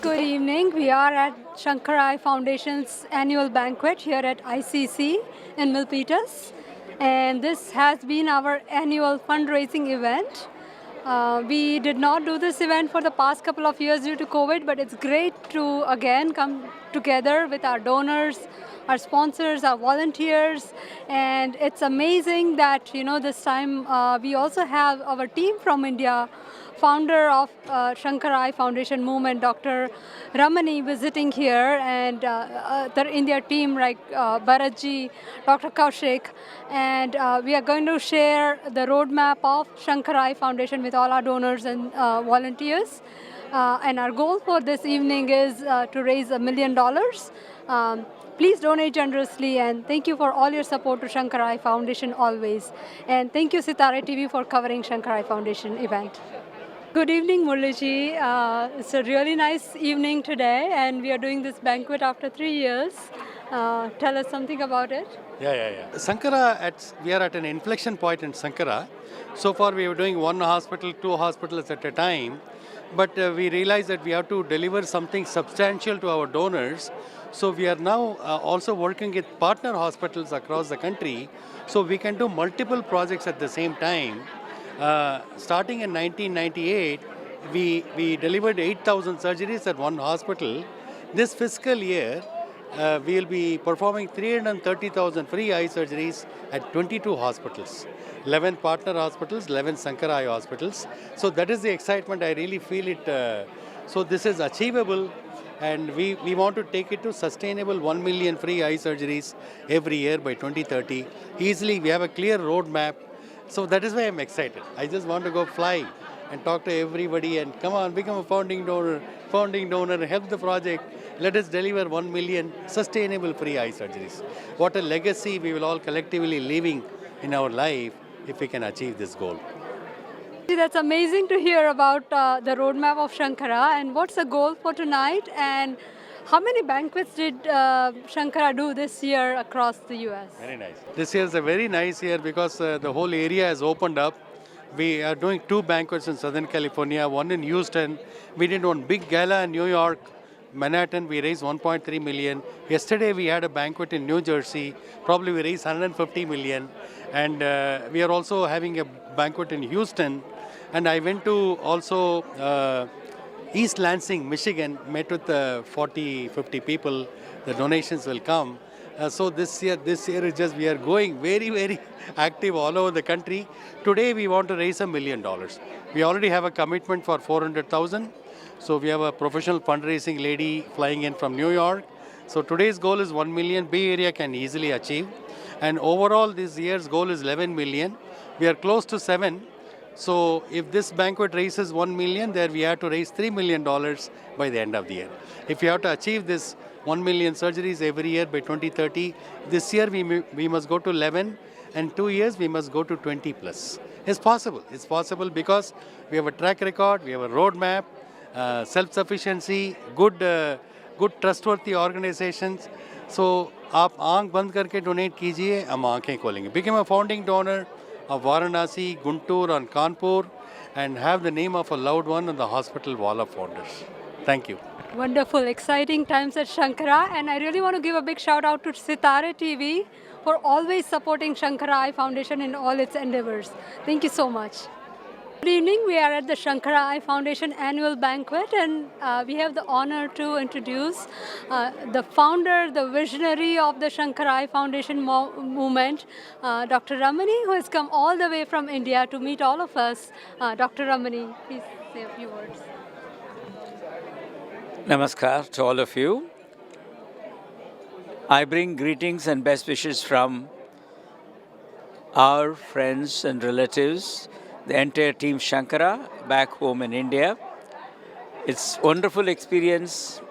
Good evening. We are at Sankara Foundation's annual banquet here at ICC in Milpitas. And this has been our annual fundraising event. We did not do this event for the past couple of years due to COVID, but it's great to again come together with our donors, our sponsors, our volunteers, and it's amazing that this time we also have our team from India, founder of Sankara Foundation movement, Dr. Ramani, visiting here, and they're in their team like Bharatji, Dr. Kaushik, and we are going to share the roadmap of Sankara Foundation with all our donors and volunteers. And our goal for this evening is to raise $1 million. Please donate generously, and thank you for all your support to Sankara Foundation always. And thank you Sitara TV for covering Sankara Foundation event. Good evening, Murliji. It's a really nice evening today, and we are doing this banquet after 3 years. Tell us something about it. Yeah. Sankara, we are at an inflection point in Sankara. So far, we were doing one hospital, two hospitals at a time. But we realized that we have to deliver something substantial to our donors. So we are now also working with partner hospitals across the country. So we can do multiple projects at the same time. Starting in 1998, we delivered 8,000 surgeries at one hospital. This fiscal year, we will be performing 330,000 free eye surgeries at 22 hospitals. 11 partner hospitals, 11 Sankara eye hospitals. So that is the excitement. I really feel it. So this is achievable, and we want to take it to sustainable 1 million free eye surgeries every year by 2030. Easily, we have a clear roadmap. So that is why I'm excited. I just want to go fly and talk to everybody and come on, become a founding donor, help the project. Let us deliver 1 million sustainable free eye surgeries. What a legacy we will all collectively living in our life if we can achieve this goal. That's amazing to hear about the roadmap of Sankara, and what's the goal for tonight, and how many banquets did Sankara do this year across the US? Very nice. This year is a very nice year because the whole area has opened up. We are doing 2 banquets in Southern California, one in Houston. We did one big gala in New York, Manhattan. We raised 1.3 million. Yesterday we had a banquet in New Jersey. Probably we raised 150 million. And we are also having a banquet in Houston. And I went to also East Lansing, Michigan, met with 40, 50 people. The donations will come. So this year is just, we are going very, very active all over the country. Today we want to raise $1 million. We already have a commitment for 400,000. So we have a professional fundraising lady flying in from New York. So today's goal is 1 million. Bay Area can easily achieve. And overall this year's goal is 11 million. We are close to 7. So if this banquet raises 1 million, there we have to raise $3 million by the end of the year. If we have to achieve this 1 million surgeries every year by 2030, this year we must go to 11, and 2 years we must go to 20 plus. It's possible. It's possible because we have a track record, we have a roadmap, self-sufficiency, good trustworthy organizations. So आप आँख बंद करके donate कीजिए, हम आँखें खोलेंगे. Become a founding donor of Varanasi, Guntur and Kanpur, and have the name of a loved one on the hospital wall of founders. Thank you. Wonderful, exciting times at Sankara, and I really want to give a big shout out to Sitara TV for always supporting Sankara Eye Foundation in all its endeavors. Thank you so much. Good evening. We are at the Sankara Eye Foundation annual banquet, and we have the honor to introduce the founder, the visionary of the Sankara Eye Foundation movement, Dr. Ramani, who has come all the way from India to meet all of us. Dr. Ramani, please say a few words. Namaskar to all of you. I bring greetings and best wishes from our friends and relatives, the entire team Sankara back home in India. It's wonderful experience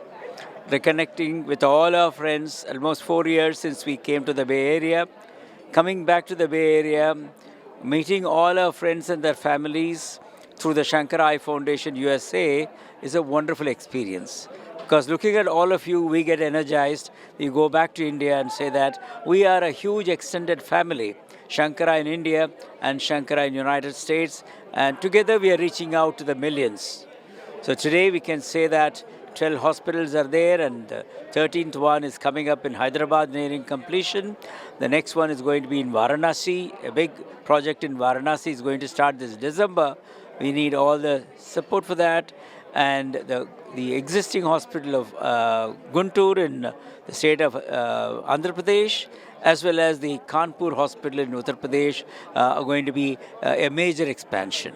reconnecting with all our friends, almost 4 years since we came to the Bay Area. Coming back to the Bay Area, meeting all our friends and their families through the Sankara Eye Foundation USA is a wonderful experience. Because looking at all of you, we get energized. We go back to India and say that we are a huge extended family. Sankara in India and Sankara in United States. And together we are reaching out to the millions. So today we can say that 12 hospitals are there, and the 13th one is coming up in Hyderabad, nearing completion. The next one is going to be in Varanasi. A big project in Varanasi is going to start this December. We need all the support for that. And the existing hospital of Guntur in the state of Andhra Pradesh, as well as the Kanpur hospital in Uttar Pradesh, are going to be a major expansion.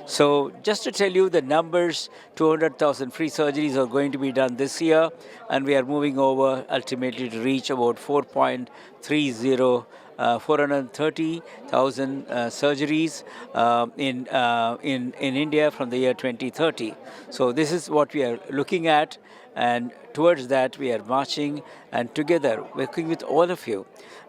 So just to tell you the numbers, 200,000 free surgeries are going to be done this year, and we are moving over ultimately to reach about 430,000 surgeries in India from the year 2030. So this is what we are looking at, and towards that we are marching, and together working with all of you.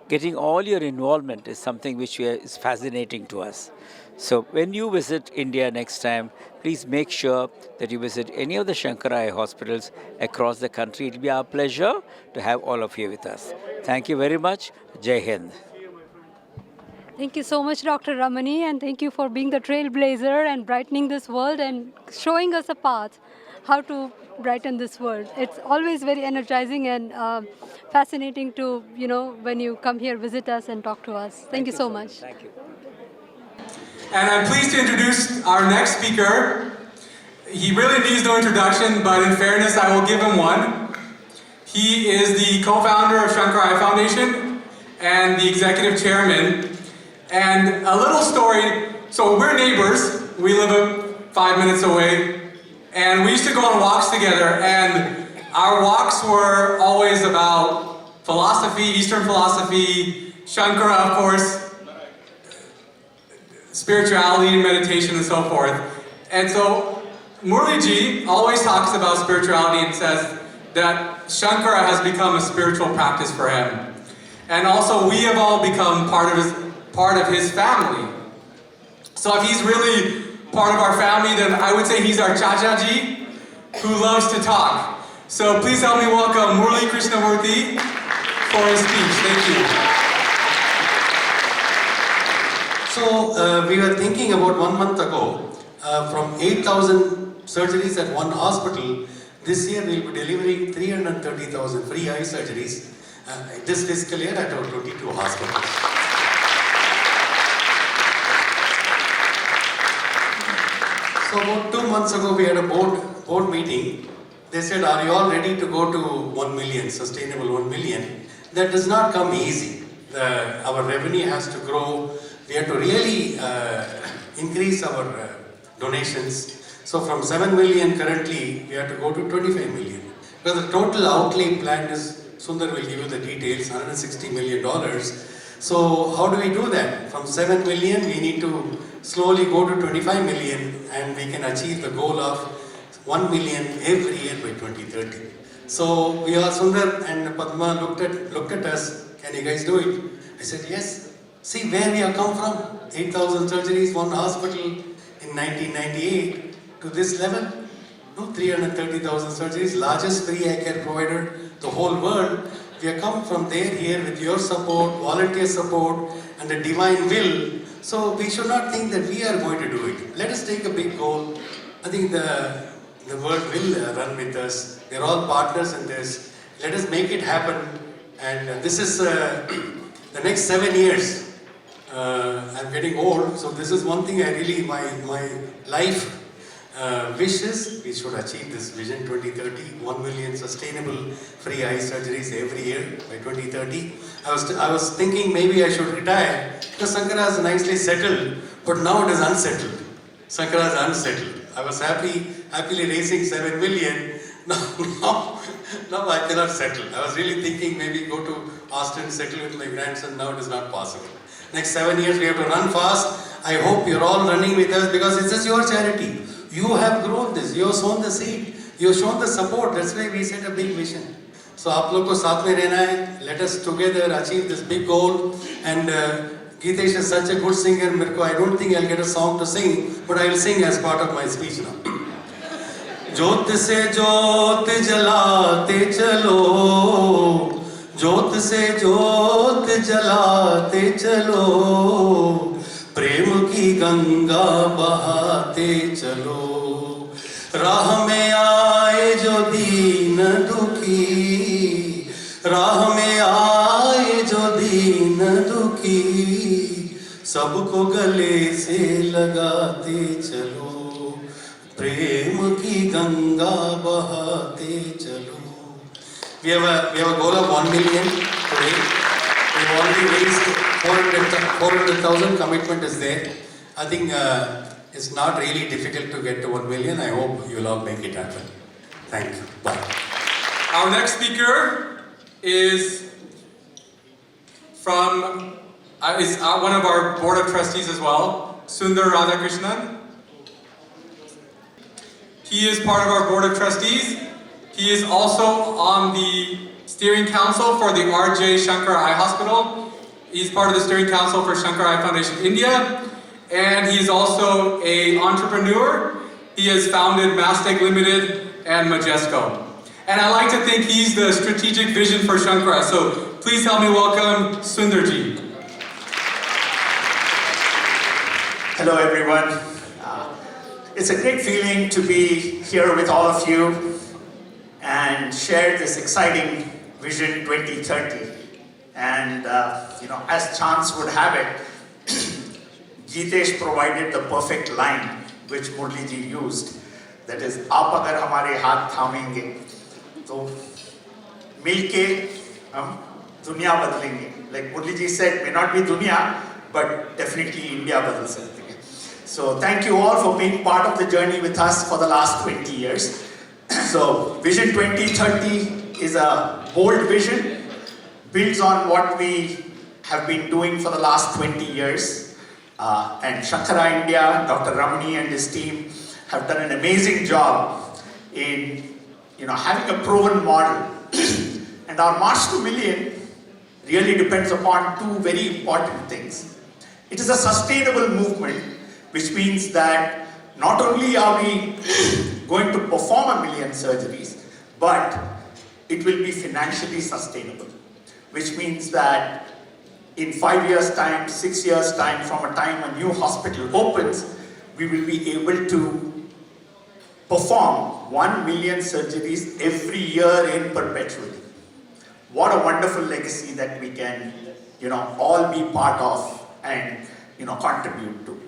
Getting all your involvement is something which is fascinating to us. So when you visit India next time, please make sure that you visit any of the Sankara Eye hospitals across the country. It will be our pleasure to have all of you with us. Thank you very much. Jai Hind. Thank you so much, Dr. Ramani, and thank you for being the trailblazer and brightening this world and showing us a path how to brighten this world. It's always very energizing and fascinating to, when you come here, visit us and talk to us. Thank you so much. Thank you. And I'm pleased to introduce our next speaker. He really needs no introduction, but in fairness, I will give him one. He is the co-founder of Sankara Eye Foundation and the executive chairman. And a little story, so we're neighbors. We live 5 minutes away. And we used to go on walks together, and our walks were always about philosophy, Eastern philosophy, Shankara, of course, spirituality, meditation, and so forth. And so Murliji always talks about spirituality and says that Shankara has become a spiritual practice for him. And also we have all become part of his family. So if he's really part of our family, then I would say he's our Chachaji who loves to talk. So please help me welcome Murli Krishnamurthy for his speech. Thank you. So we were thinking about 1 month ago, from 8,000 surgeries at one hospital, this year we'll be delivering 330,000 free eye surgeries this fiscal year at our 22 hospitals. So about 2 months ago we had a board meeting. They said, are you all ready to go to 1 million, sustainable 1 million? That does not come easy. Our revenue has to grow. We have to really increase our donations. So from 7 million currently, we have to go to 25 million. Because the total outlay planned is, Sundar will give you the details, $160 million. So how do we do that? From 7 million, we need to slowly go to 25 million, and we can achieve the goal of 1 million every year by 2030. So we all, Sundar and Padma looked at us, can you guys do it? I said, yes. See where we have come from, 8,000 surgeries, one hospital in 1998 to this level. No, 330,000 surgeries, largest free eye care provider, the whole world. We have come from there here with your support, volunteer support, and the divine will. So we should not think that we are going to do it. Let us take a big goal. I think the world will run with us. We are all partners in this. Let us make it happen. And this is the next 7 years. I'm getting old, so this is one thing I really, my life wishes we should achieve this vision 2030, 1 million sustainable free eye surgeries every year by 2030. I was thinking maybe I should retire because Sankara is nicely settled, but now it is unsettled. Sankara is unsettled. I was happily raising 7 million. Now I cannot settle. I was really thinking maybe go to Austin, settle with my grandson. Now it is not possible. Next 7 years we have to run fast. I hope you're all running with us because this is your charity. You have grown this. You have sown the seed. You have shown the support. That's why we set a big vision. So आप लोग को साथ में रहना है. Let us together achieve this big goal. And Geetesh is such a good singer. I don't think I'll get a song to sing, but I will sing as part of my speech now. ज्योत से ज्योत जलाते चलो, ज्योत से ज्योत जलाते चलो, प्रेम की गंगा बहाते चलो, राह में आए जो दीन दुखी, राह में आए जो दीन दुखी, सबको गले से लगाते चलो, प्रेम की गंगा बहाते चलो. We have a goal of 1 million today. We've already raised 400,000. Commitment is there. I think it's not really difficult to get to 1 million. I hope you'll all make it happen. Thank you. Bye. Our next speaker is from one of our board of trustees as well, Sundar Radhakrishnan. He is part of our board of trustees. He is also on the steering council for the R.J. Sankara Eye Hospital. He's part of the steering council for Sankara Eye Foundation India. And he is also an entrepreneur. He has founded Mastec Limited and Majesco. And I like to think he's the strategic vision for Sankara. So please help me welcome Sundarji. Hello everyone. It's a great feeling to be here with all of you and share this exciting Vision 2030. And as chance would have it, Geetesh provided the perfect line which Murli ji used. That is, "Aap agar hamare haath thamenge, to milke hum duniya badlenge." Like Murli ji said, may not be dunya, but definitely India badal sakte hai. So thank you all for being part of the journey with us for the last 20 years. So Vision 2030 is a bold vision, builds on what we have been doing for the last 20 years. And Sankara India, Dr. Ramani and his team have done an amazing job in having a proven model. And our March to Million really depends upon two very important things. It is a sustainable movement, which means that not only are we going to perform 1 million surgeries, but it will be financially sustainable, which means that in 5 years' time, 6 years' time, from a time a new hospital opens, we will be able to perform 1 million surgeries every year in perpetuity. What a wonderful legacy that we can, all be part of and, contribute to.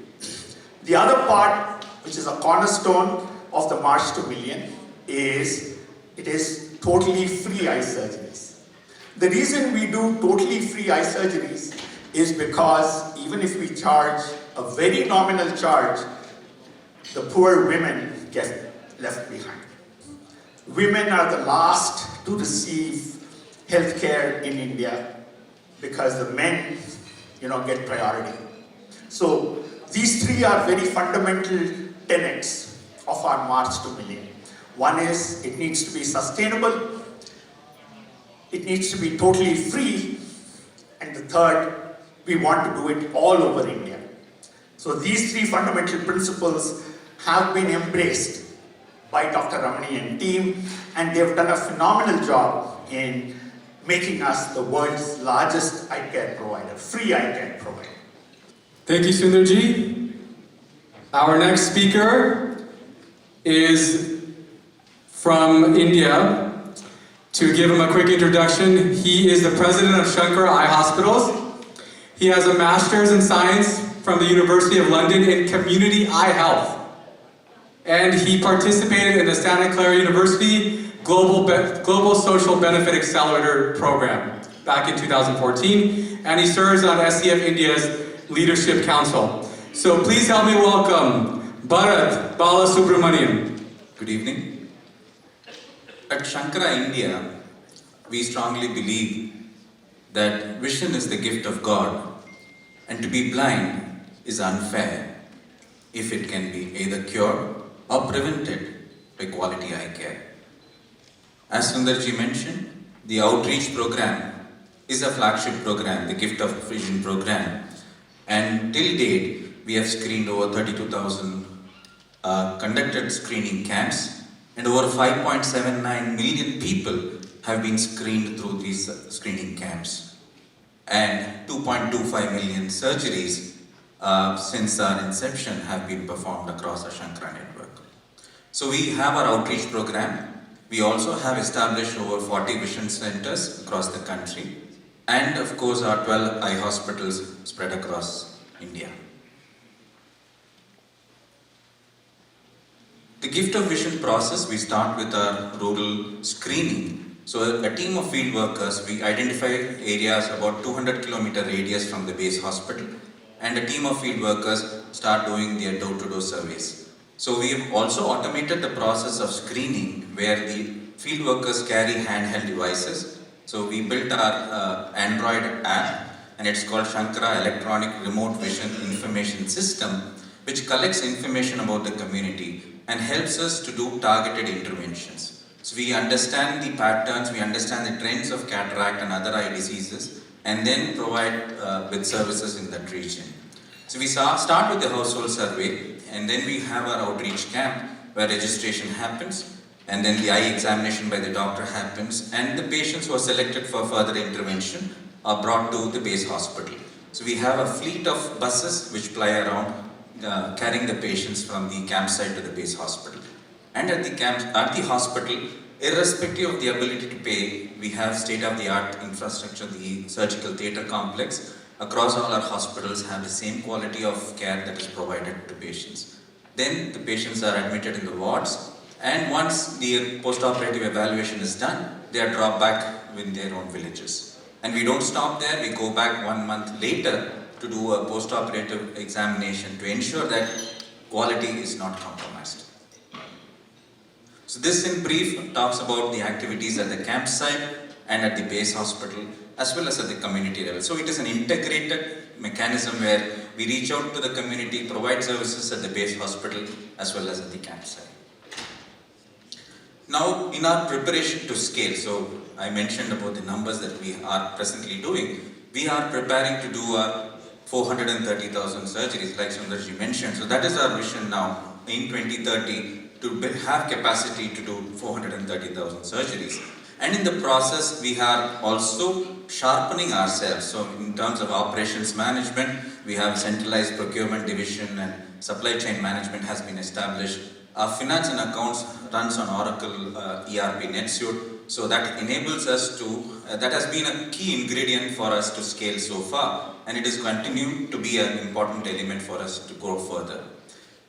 The other part, which is a cornerstone of the March to Million, is it is totally free eye surgeries. The reason we do totally free eye surgeries is because even if we charge a very nominal charge, the poor women get left behind. Women are the last to receive healthcare in India because the men, get priority. So these three are very fundamental tenets of our March to Million. One is it needs to be sustainable, it needs to be totally free, and the third, we want to do it all over India. So these three fundamental principles have been embraced by Dr. Ramani and team, and they've done a phenomenal job in making us the world's largest eye care provider, free eye care provider. Thank you, Sundarji. Our next speaker is from India. To give him a quick introduction, he is the president of Sankara Eye Hospitals. He has a master's in science from the University of London in community eye health. And he participated in the Santa Clara University Global Social Benefit Accelerator Program back in 2014. And he serves on SCF India's Leadership Council. So please help me welcome Bharat Balasubramanian. Good evening. At Sankara India, we strongly believe that vision is the gift of God, and to be blind is unfair if it can be either cured or prevented by quality eye care. As Sundarji mentioned, the outreach program is a flagship program, the Gift of Vision program. And till date, we have screened over 32,000 conducted screening camps, and over 5.79 million people have been screened through these screening camps. And 2.25 million surgeries since our inception have been performed across our Sankara network. So we have our outreach program, We also have established over 40 vision centers across the country, and of course our 12 eye hospitals spread across India. The gift of vision process, we start with our rural screening. So a team of field workers, we identify areas about 200-kilometer radius from the base hospital, and a team of field workers start doing their door-to-door surveys. So we have also automated the process of screening where the field workers carry handheld devices. So we built our Android app, and it's called Sankara Electronic Remote Vision Information System, which collects information about the community and helps us to do targeted interventions. So we understand the patterns, we understand the trends of cataract and other eye diseases, and then provide with services in that region. So we start with the household survey, and then we have our outreach camp where registration happens, and then the eye examination by the doctor happens, and the patients who are selected for further intervention are brought to the base hospital. So we have a fleet of buses which ply around carrying the patients from the campsite to the base hospital. And at the hospital, irrespective of the ability to pay, we have state-of-the-art infrastructure. The surgical theatre complex across all our hospitals have the same quality of care that is provided to patients. Then the patients are admitted in the wards, and once the post-operative evaluation is done, they are dropped back in their own villages. And we don't stop there, we go back 1 month later to do a post-operative examination to ensure that quality is not compromised. So this in brief talks about the activities at the campsite and at the base hospital as well as at the community level. So it is an integrated mechanism where we reach out to the community, provide services at the base hospital as well as at the campsite. Now in our preparation to scale, so I mentioned about the numbers that we are presently doing. We are preparing to do our 430,000 surgeries like Sundarji mentioned. So that is our vision now in 2030 to have capacity to do 430,000 surgeries. And in the process, we are also sharpening ourselves. So in terms of operations management, we have centralized procurement division and supply chain management has been established. Our finance and accounts runs on Oracle ERP NetSuite. So that enables us to, that has been a key ingredient for us to scale so far, and it is continuing to be an important element for us to grow further.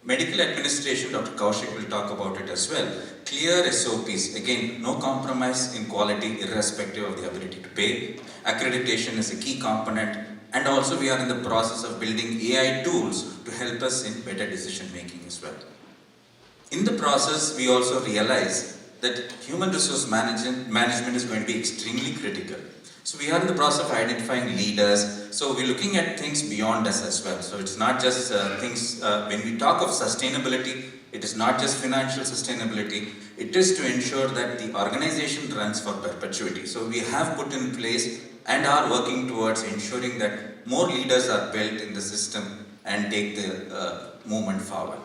Medical administration, Dr. Kaushik will talk about it as well. Clear SOPs, again, no compromise in quality irrespective of the ability to pay. Accreditation is a key component, and also we are in the process of building AI tools to help us in better decision making as well. In the process, we also realize that human resource management is going to be extremely critical. So we are in the process of identifying leaders. So we're looking at things beyond us as well. So it's not just things, when we talk of sustainability, it is not just financial sustainability, it is to ensure that the organization runs for perpetuity. So we have put in place and are working towards ensuring that more leaders are built in the system and take the movement forward.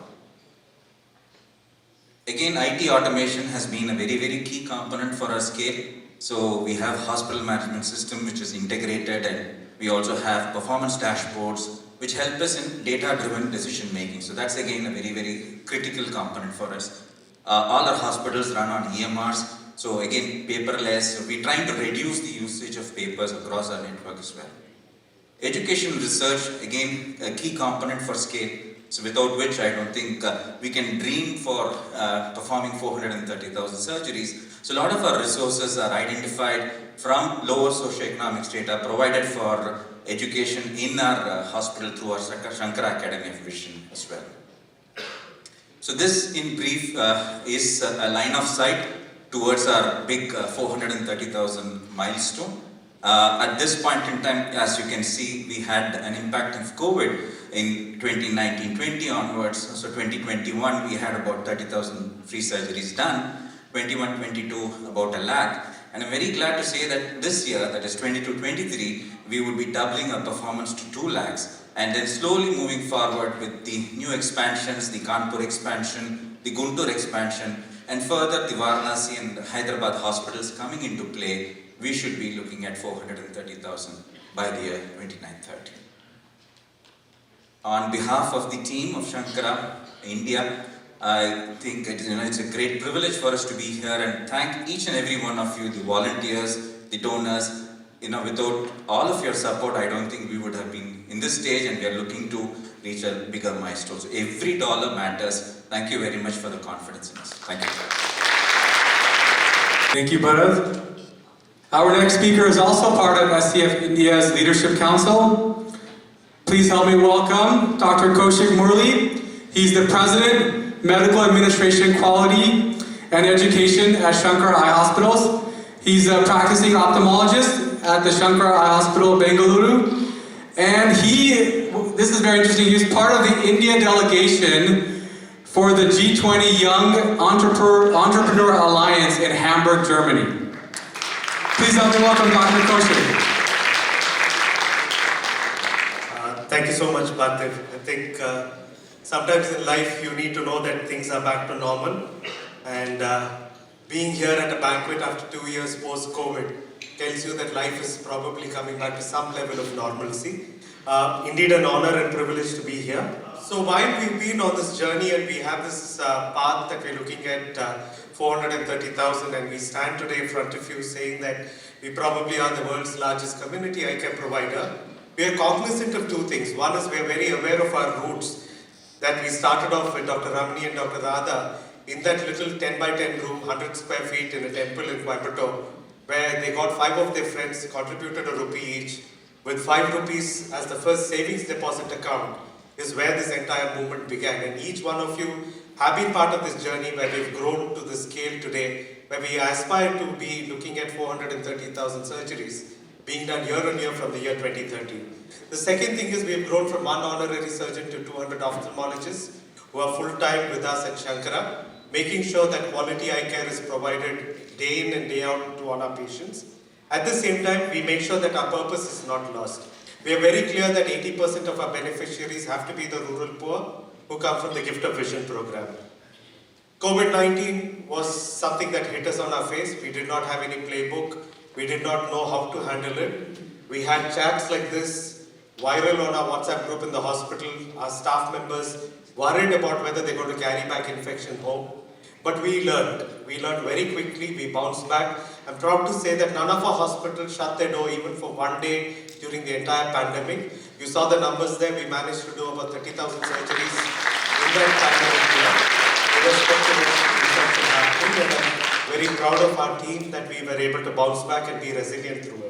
Again, IT automation has been a very, very key component for our scale. So we have hospital management system which is integrated, and we also have performance dashboards which help us in data-driven decision making. So that's again a very, very critical component for us. All our hospitals run on EMRs. So again, paperless. So we're trying to reduce the usage of papers across our network as well. Education research, again, a key component for scale. So without which I don't think we can dream for performing 430,000 surgeries. So a lot of our resources are identified from lower socioeconomic strata provided for education in our hospital through our Sankara Academy of Vision as well. So this in brief is a line of sight towards our big 430,000 milestone. At this point in time, as you can see, we had an impact of COVID in 2019-20 onwards. So 2021, we had about 30,000 free surgeries done. 21-22, about 1 lakh. And I'm very glad to say that this year, that is 22-23, we would be doubling our performance to 2 lakhs. And then slowly moving forward with the new expansions, the Kanpur expansion, the Guntur expansion, and further the Varanasi and Hyderabad hospitals coming into play, we should be looking at 430,000 by the year 29-30. On behalf of the team of Sankara India, I think it's a great privilege for us to be here, and thank each and every one of you, the volunteers, the donors. Without all of your support, I don't think we would have been in this stage, and we are looking to reach a bigger milestone. So every dollar matters. Thank you very much for the confidence in us. Thank you. Thank you, Bharat. Our next speaker is also part of SCF India's Leadership Council. Please help me welcome Dr. Kaushik Murli. He's the President, Medical Administration Quality and Education at Sankara Eye Hospitals. He's a practicing ophthalmologist at the Sankara Eye Hospital, Bengaluru. And this is very interesting, he's part of the India delegation for the G20 Young Entrepreneur Alliance in Hamburg, Germany. Please help me welcome Dr. Kaushik. Thank you so much, Parthiv. I think sometimes in life you need to know that things are back to normal, and being here at a banquet after 2 years post-COVID tells you that life is probably coming back to some level of normalcy. Indeed an honor and privilege to be here. So while we've been on this journey and we have this path that we're looking at 430,000, and we stand today in front of you saying that we probably are the world's largest community eye care provider, we are cognizant of two things. One is we are very aware of our roots, that we started off with Dr. Ramani and Dr. Radha in that little 10 by 10 room, 100 square feet in a temple in Coimbatore, where they got 5 of their friends, contributed ₹1 each. With ₹5 as the first savings deposit account is where this entire movement began. And each one of you have been part of this journey where we've grown to the scale today, where we aspire to be looking at 430,000 surgeries being done year on year from the year 2030. The second thing is we've grown from 1 honorary surgeon to 200 ophthalmologists who are full-time with us at Sankara, making sure that quality eye care is provided day in and day out to all our patients. At the same time, we make sure that our purpose is not lost. We are very clear that 80% of our beneficiaries have to be the rural poor who come from the Gift of Vision program. COVID-19 was something that hit us on our face. We did not have any playbook. We did not know how to handle it. We had chats like this, viral on our WhatsApp group in the hospital. Our staff members worried about whether they're going to carry back infection home. But we learned. We learned very quickly. We bounced back. I'm proud to say that none of our hospitals shut their door even for one day during the entire pandemic. You saw the numbers there. We managed to do about 30,000 surgeries in that pandemic year, irrespective of the infection happening. And I'm very proud of our team that we were able to bounce back and be resilient through it.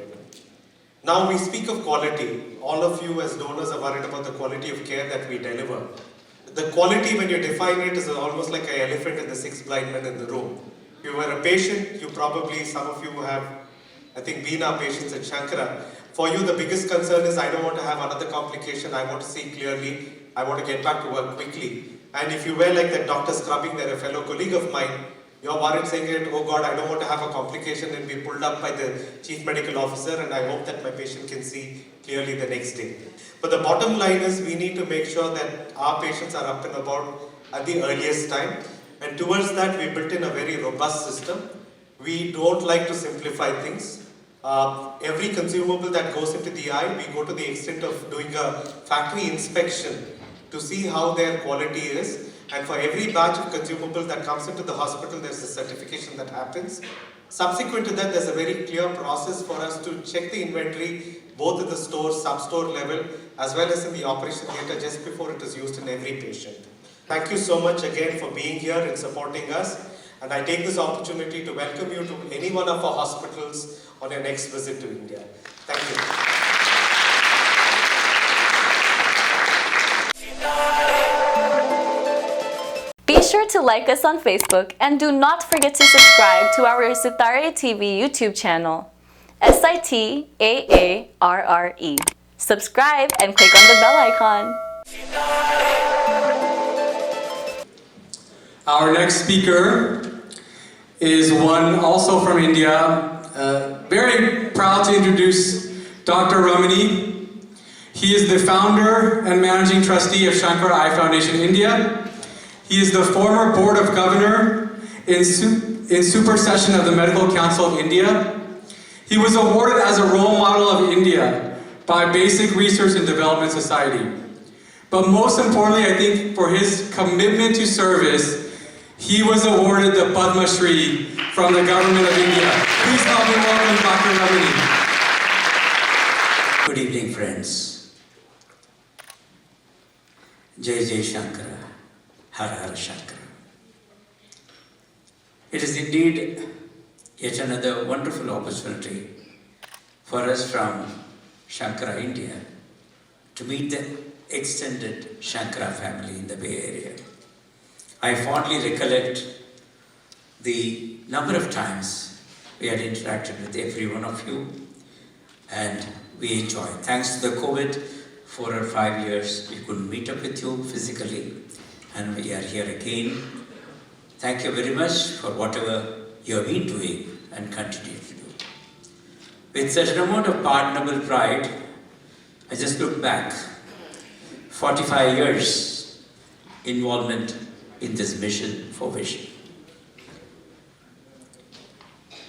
Now we speak of quality. All of you as donors are worried about the quality of care that we deliver. The quality, when you define it, is almost like an elephant and the 6 blind men in the room. If you were a patient, some of you have, I think, been our patients at Sankara. For you, the biggest concern is, I don't want to have another complication, I want to see clearly, I want to get back to work quickly. And if you were like that doctor scrubbing there, a fellow colleague of mine, you're worried saying, oh God, I don't want to have a complication and be pulled up by the chief medical officer, and I hope that my patient can see clearly the next day. But the bottom line is we need to make sure that our patients are up and about at the earliest time. And towards that, we built in a very robust system. We don't like to simplify things. Every consumable that goes into the eye, we go to the extent of doing a factory inspection to see how their quality is. And for every batch of consumable that comes into the hospital, there's a certification that happens. Subsequent to that, there's a very clear process for us to check the inventory, both at the store, sub-store level, as well as in the operation theatre just before it is used in every patient. Thank you so much again for being here and supporting us. And I take this opportunity to welcome you to any one of our hospitals on your next visit to India. Thank you. Be sure to like us on Facebook and do not forget to subscribe to our Sitare TV YouTube channel. SITAARRE. Subscribe and click on the bell icon. Our next speaker is one also from India. Very proud to introduce Dr. Ramani. He is the founder and managing trustee of Sankara Eye Foundation India. He is the former board of governor in super session of the Medical Council of India. He was awarded as a role model of India by Basic Research and Development Society. But most importantly, I think for his commitment to service, he was awarded the Padma Shri from the government of India. Please help me welcome Dr. Ramani. Good evening, friends. Jai Jai Shankara, Har Har Shankara. It is indeed yet another wonderful opportunity for us from Sankara, India, to meet the extended Sankara family in the Bay Area. I fondly recollect the number of times we had interacted with every one of you, and we enjoy. Thanks to the COVID, 4 or 5 years, we couldn't meet up with you physically, and we are here again. Thank you very much for whatever you have been doing and continue to do. With such an amount of pardonable pride, I just look back, 45 years involvement in this mission for vision.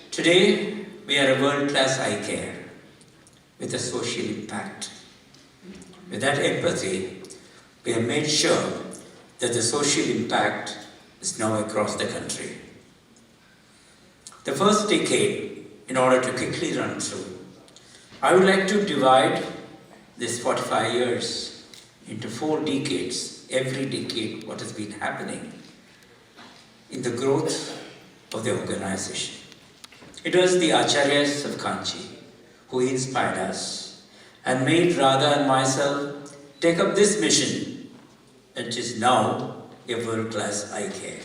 Today, we are a world-class eye care with a social impact. With that empathy, we have made sure that the social impact is now across the country. The first decade, in order to quickly run through, I would like to divide this 45 years into 4 decades, every decade what has been happening in the growth of the organization. It was the Acharyas of Kanchi who inspired us and made Radha and myself take up this mission, which is now a world-class eye care.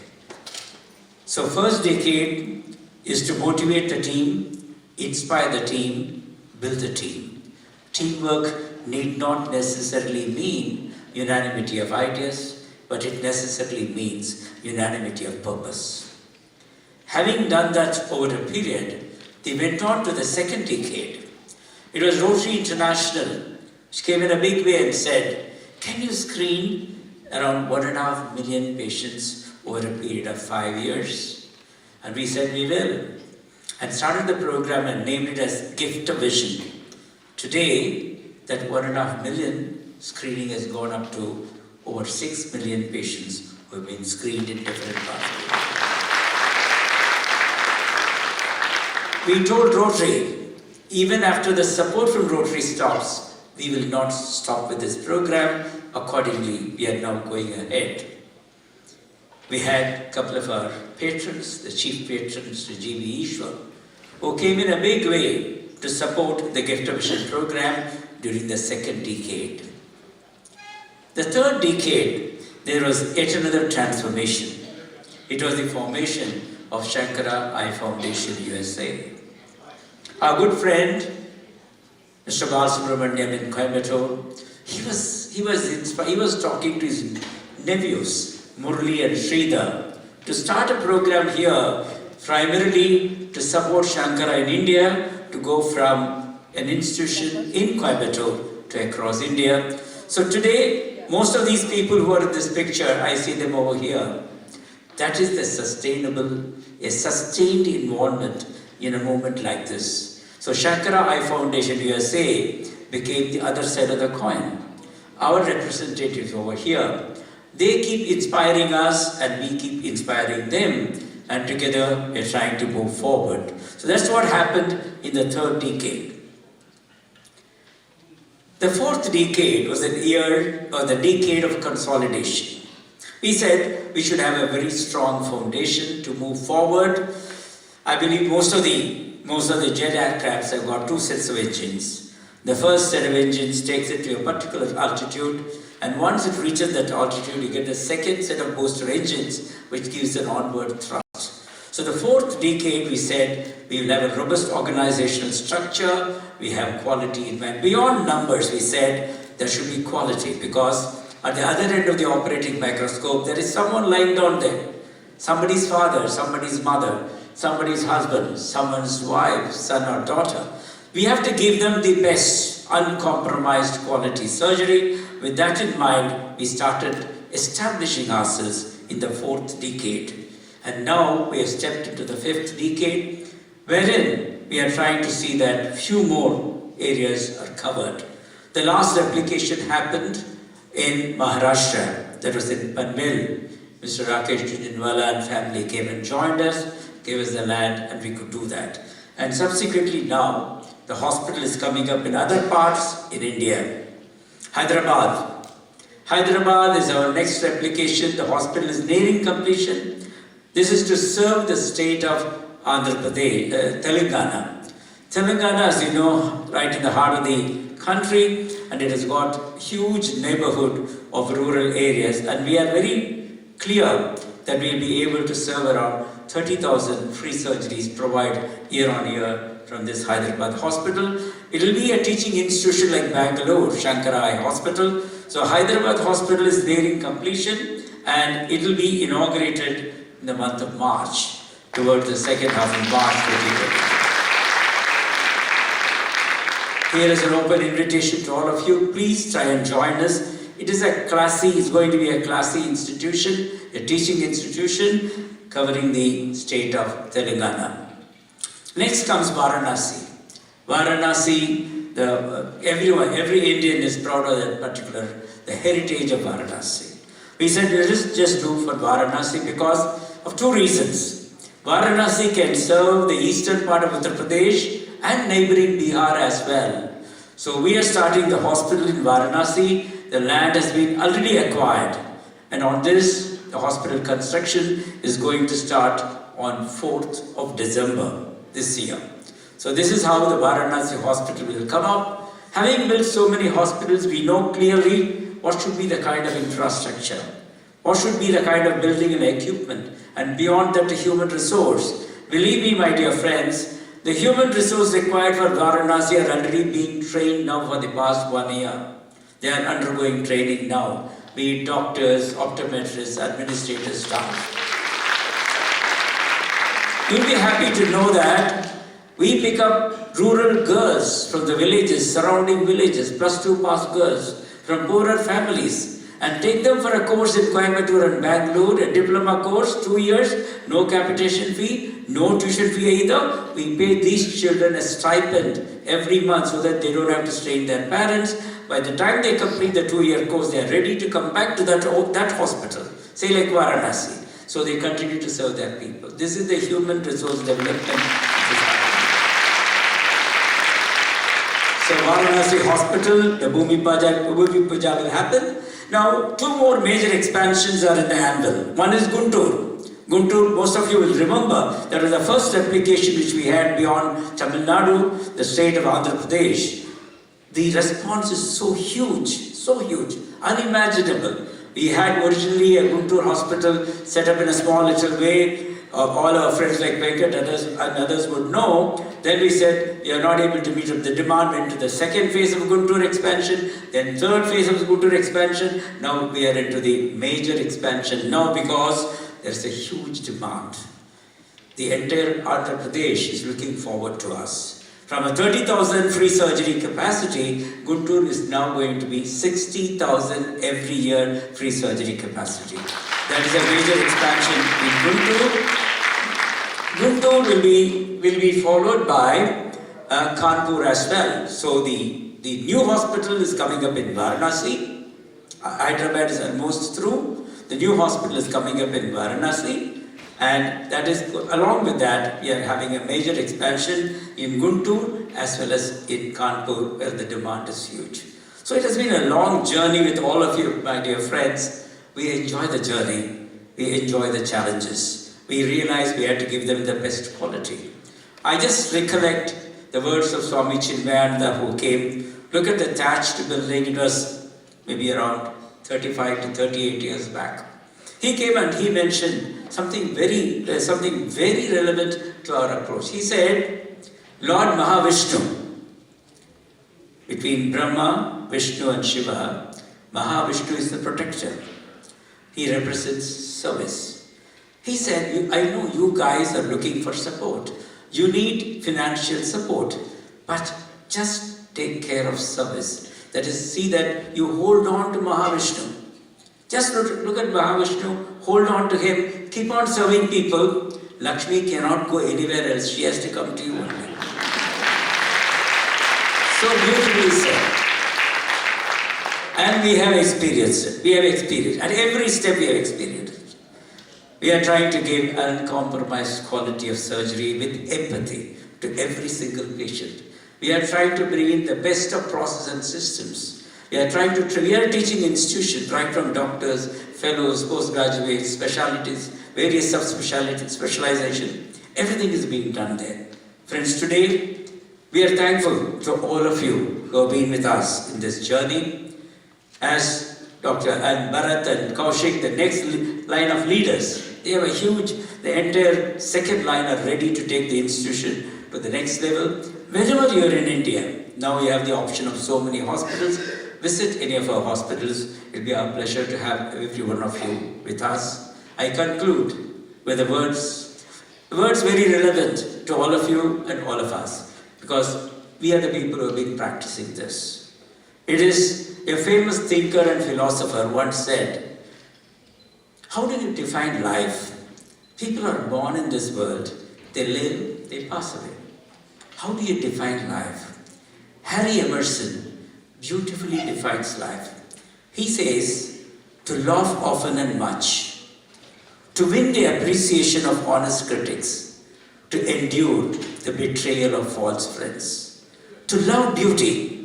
So first decade is to motivate the team, inspire the team, build the team. Teamwork need not necessarily mean unanimity of ideas, but it necessarily means unanimity of purpose. Having done that over a period, they went on to the second decade. It was Rotary International which came in a big way and said, can you screen around 1.5 million patients over a period of 5 years? And we said we will. And started the program and named it as Gift of Vision. Today, that 1.5 million screening has gone up to over 6 million patients who have been screened in different parts of the world. We told Rotary, even after the support from Rotary stops, we will not stop with this program. Accordingly, we are now going ahead. We had a couple of our patrons, the chief patrons, the G.V. Ishwar, who came in a big way to support the Gift of Vision program during the second decade. The third decade, there was yet another transformation. It was the formation of Sankara Eye Foundation USA. Our good friend, Mr. Balasubramaniam in Coimbatore, he was talking to his nephews, Murli and Sridhar, to start a program here primarily to support Sankara in India, to go from an institution in Coimbatore to across India. So today, most of these people who are in this picture, I see them over here. That is the sustained involvement in a moment like this. So Sankara Eye Foundation USA became the other side of the coin. Our representatives over here, they keep inspiring us and we keep inspiring them, and together we're trying to move forward. So that's what happened in the third decade. The fourth decade was the decade of consolidation. We said we should have a very strong foundation to move forward. I believe most of the jet aircrafts have got 2 sets of engines. The first set of engines takes it to a particular altitude, and once it reaches that altitude, you get the second set of booster engines, which gives an onward thrust. So the fourth decade, we said we will have a robust organizational structure, we have quality in mind. Beyond numbers, we said there should be quality, because at the other end of the operating microscope, there is someone lying down there. Somebody's father, somebody's mother, somebody's husband, someone's wife, son or daughter. We have to give them the best, uncompromised quality surgery. With that in mind, we started establishing ourselves in the fourth decade. And now we have stepped into the fifth decade, wherein we are trying to see that few more areas are covered. The last replication happened in Maharashtra, that was in Panvel. Mr. Rakesh Jhunjhunwala and family came and joined us, gave us the land, and we could do that. And subsequently now, the hospital is coming up in other parts in India. Hyderabad. Hyderabad is our next replication. The hospital is nearing completion. This is to serve the state of Andhra Pradesh, Telangana. Telangana, as you know, right in the heart of the country, and it has got huge neighborhood of rural areas, and we are very clear that we will be able to serve around 30,000 free surgeries provide year on year from this Hyderabad hospital. It will be a teaching institution like Bangalore, Sankara Hospital. So Hyderabad hospital is nearing completion, and it will be inaugurated in the month of March, towards the second half of March 2020. Here is an open invitation to all of you. Please try and join us. It's going to be a classy institution, a teaching institution covering the state of Telangana. Next comes Varanasi. Varanasi, every Indian is proud of that particular, the heritage of Varanasi. We said let us just do for Varanasi because of two reasons. Varanasi can serve the eastern part of Uttar Pradesh and neighboring Bihar as well. So we are starting the hospital in Varanasi. The land has been already acquired, and on this, the hospital construction is going to start on 4th of December this year. So this is how the Varanasi hospital will come up. Having built so many hospitals, we know clearly what should be the kind of infrastructure, what should be the kind of building and equipment, and beyond that, the human resource. Believe me, my dear friends, the human resource required for Varanasi are already being trained now for the past 1 year. They are undergoing training now, be it doctors, optometrists, administrators, staff. You'll be happy to know that we pick up rural girls from the villages, surrounding villages, +2 pass girls from poorer families, and take them for a course in Coimbatore and Bangalore, a diploma course, 2 years, no capitation fee, no tuition fee either. We pay these children a stipend every month so that they don't have to strain their parents. By the time they complete the 2-year course, they are ready to come back to that hospital, say like Varanasi. So they continue to serve their people. This is the human resource development. So Varanasi hospital, the Bhumi Puja will happen. Now, 2 more major expansions are in the anvil. One is Guntur. Guntur, most of you will remember, that was the first replication which we had beyond Tamil Nadu, the state of Andhra Pradesh. The response is so huge, unimaginable. We had originally a Guntur hospital set up in a small little way. All our friends like Venkat and others would know. Then we said we are not able to meet up the demand, went to the second phase of Guntur expansion, then third phase of Guntur expansion. Now we are into the major expansion now because there's a huge demand. The entire Andhra Pradesh is looking forward to us. From a 30,000 free surgery capacity, Guntur is now going to be 60,000 every year free surgery capacity. That is a major expansion in Guntur. Guntur will be followed by Kanpur as well. So the new hospital is coming up in Varanasi. Hyderabad is almost through. The new hospital is coming up in Varanasi. And that is, along with that, we are having a major expansion in Guntur as well as in Kanpur, where the demand is huge. So it has been a long journey with all of you, my dear friends. We enjoy the journey. We enjoy the challenges. We realize we had to give them the best quality. I just recollect the words of Swami Chinmayananda who came. Look at the thatched building. It was maybe around 35 to 38 years back. He came and he mentioned something very relevant to our approach. He said, Lord Mahavishnu, between Brahma, Vishnu and Shiva, Mahavishnu is the protector. He represents service. He said, I know you guys are looking for support. You need financial support, but just take care of service. That is, see that you hold on to Mahavishnu. Just look at Mahavishnu, hold on to him, keep on serving people. Lakshmi cannot go anywhere else, she has to come to you only. So beautifully said. And we have experienced it. We have experienced. At every step we have experienced it. We are trying to give uncompromised quality of surgery with empathy to every single patient. We are trying to bring in the best of process and systems. We are teaching institutions, right from doctors, fellows, postgraduates, specialties, various subspecialties, specialization. Everything is being done there. Friends, today we are thankful to all of you who have been with us in this journey. As Dr. and Bharat and Kaushik, the next line of leaders, they have the entire second line are ready to take the institution to the next level. Wherever you are in India, now we have the option of so many hospitals. Visit any of our hospitals. It will be our pleasure to have every one of you with us. I conclude with the words very relevant to all of you and all of us, because we are the people who have been practicing this. It is a famous thinker and philosopher once said, how do you define life? People are born in this world, they live, they pass away. How do you define life? Harry Emerson beautifully defines life. He says, to laugh often and much, to win the appreciation of honest critics, to endure the betrayal of false friends, to love beauty,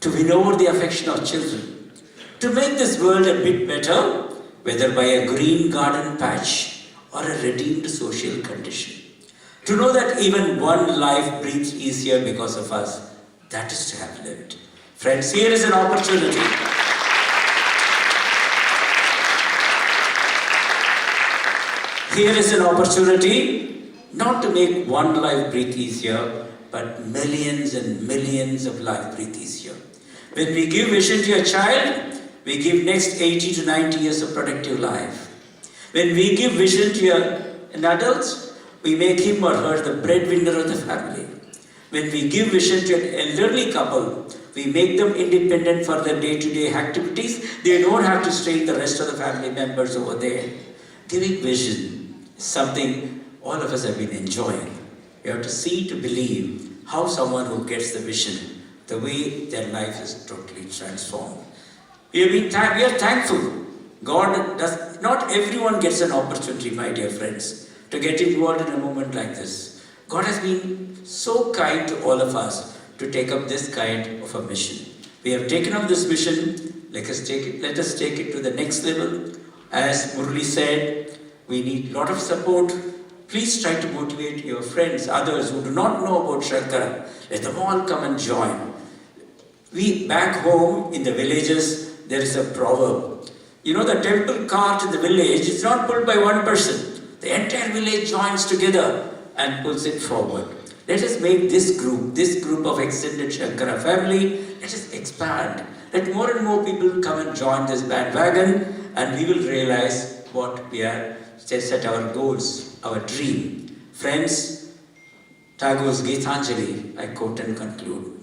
to win over the affection of children, to make this world a bit better, whether by a green garden patch or a redeemed social condition. To know that even one life breathes easier because of us, that is to have lived. Friends, here is an opportunity. Here is an opportunity not to make one life breathe easier, but millions and millions of life breathe easier. When we give vision to a child, we give next 80 to 90 years of productive life. When we give vision to an adult, we make him or her the breadwinner of the family. When we give vision to an elderly couple, we make them independent for their day-to-day activities. They don't have to strain the rest of the family members over there. Giving vision is something all of us have been enjoying. We have to see to believe how someone who gets the vision, the way their life is totally transformed. We are thankful. Not everyone gets an opportunity, my dear friends, to get involved in a moment like this. God has been so kind to all of us to take up this kind of a mission. We have taken up this mission. Let us take it to the next level. As Murli said, we need a lot of support. Please try to motivate your friends, others who do not know about Sankara. Let them all come and join. We back home in the villages, there is a proverb. You know, the temple cart in the village is not pulled by one person. The entire village joins together and pulls it forward. Let us make this group of extended Sankara family, let us expand. Let more and more people come and join this bandwagon, and we will realize what we are set our goals, our dream. Friends, Tagore's Gitanjali, I quote and conclude.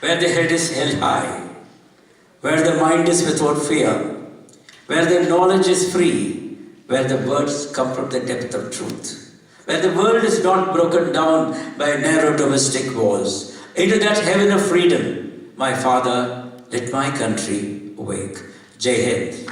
Where the head is held high, where the mind is without fear, where the knowledge is free, where the words come from the depth of truth, where the world is not broken down by narrow domestic walls, into that heaven of freedom, my Father, let my country awake. Jai Hind.